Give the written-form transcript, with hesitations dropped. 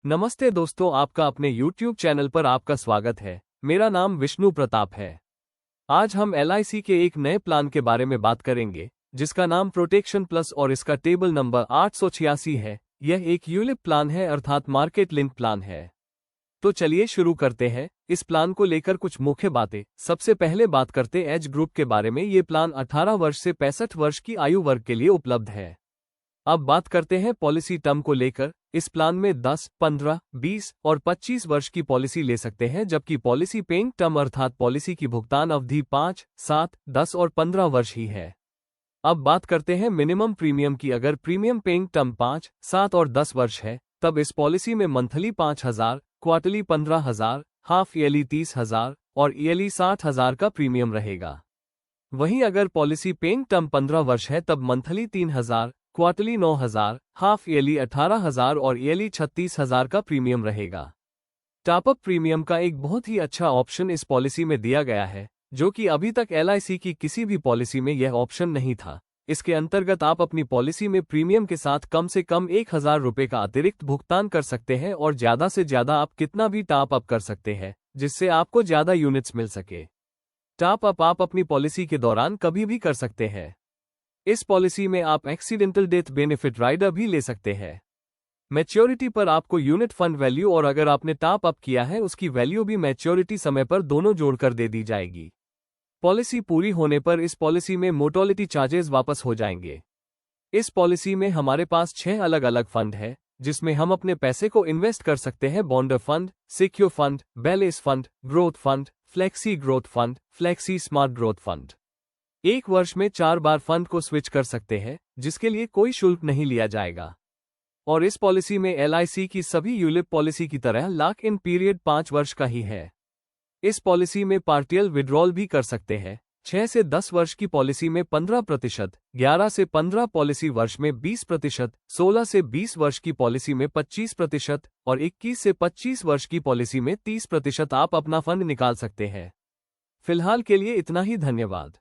नमस्ते दोस्तों, आपका अपने YouTube चैनल पर आपका स्वागत है। मेरा नाम विष्णु प्रताप है। आज हम LIC के एक नए प्लान के बारे में बात करेंगे, जिसका नाम प्रोटेक्शन प्लस और इसका टेबल नंबर 886 है। यह एक यूलिप प्लान है, अर्थात मार्केट लिंक प्लान है। तो चलिए शुरू करते हैं। इस प्लान को लेकर कुछ मुख्य बातें। सबसे पहले बात करते एज ग्रुप के बारे में। ये प्लान 18 वर्ष से 65 वर्ष की आयु वर्ग के लिए उपलब्ध है। अब बात करते हैं पॉलिसी टर्म को लेकर। इस प्लान में 10, 15, 20 और 25 वर्ष की पॉलिसी ले सकते हैं, जबकि पॉलिसी पेइंग टर्म अर्थात पॉलिसी की भुगतान अवधि 5, 7, 10 और 15 वर्ष ही है। अब बात करते हैं मिनिमम प्रीमियम की। अगर प्रीमियम पेइंग टर्म 5, 7 और 10 वर्ष है, तब इस पॉलिसी में मंथली 5,000, क्वार्टरली 15,000, हाफ ईयरली 30,000 और ईयरली 60,000 का प्रीमियम रहेगा। वहीं अगर पॉलिसी पेइंग टर्म 15 वर्ष है, तब मंथली 3,000, क्वार्टरली 9,000, हाफ ईयरली 18,000 और ईयरली 36,000 का प्रीमियम रहेगा। टॉपअप प्रीमियम का एक बहुत ही अच्छा ऑप्शन इस पॉलिसी में दिया गया है, जो कि अभी तक LIC की किसी भी पॉलिसी में यह ऑप्शन नहीं था। इसके अंतर्गत आप अपनी पॉलिसी में प्रीमियम के साथ कम से कम 1,000 रुपये का अतिरिक्त भुगतान कर सकते हैं और ज़्यादा से ज़्यादा आप कितना भी टॉप अप कर सकते हैं, जिससे आपको ज़्यादा यूनिट्स मिल सके। टॉप अप आप अपनी पॉलिसी के दौरान कभी भी कर सकते हैं। इस पॉलिसी में आप एक्सीडेंटल डेथ बेनिफिट राइडर भी ले सकते हैं। मैच्योरिटी पर आपको यूनिट फंड वैल्यू और अगर आपने टॉप अप किया है उसकी वैल्यू भी मैच्योरिटी समय पर दोनों जोड़कर दे दी जाएगी। पॉलिसी पूरी होने पर इस पॉलिसी में मोर्टेलिटी चार्जेस वापस हो जाएंगे। इस पॉलिसी में हमारे पास 6 अलग अलग फंड है, जिसमें हम अपने पैसे को इन्वेस्ट कर सकते हैं। Bonder fund, secure fund, balance fund, growth fund, flexi growth fund, flexi smart growth fund. एक वर्ष में 4 बार फंड को स्विच कर सकते हैं, जिसके लिए कोई शुल्क नहीं लिया जाएगा। और इस पॉलिसी में LIC की सभी यूलिप पॉलिसी की तरह लॉक इन पीरियड 5 वर्ष का ही है। इस पॉलिसी में पार्टियल विड्रॉल भी कर सकते हैं। 6 से 10 वर्ष की पॉलिसी में 15%, 11 से 15 पॉलिसी वर्ष में 20%, 16 से 20 वर्ष की पॉलिसी में 25% और 21 से 25 वर्ष की पॉलिसी में 30% आप अपना फंड निकाल सकते हैं। फिलहाल के लिए इतना ही। धन्यवाद।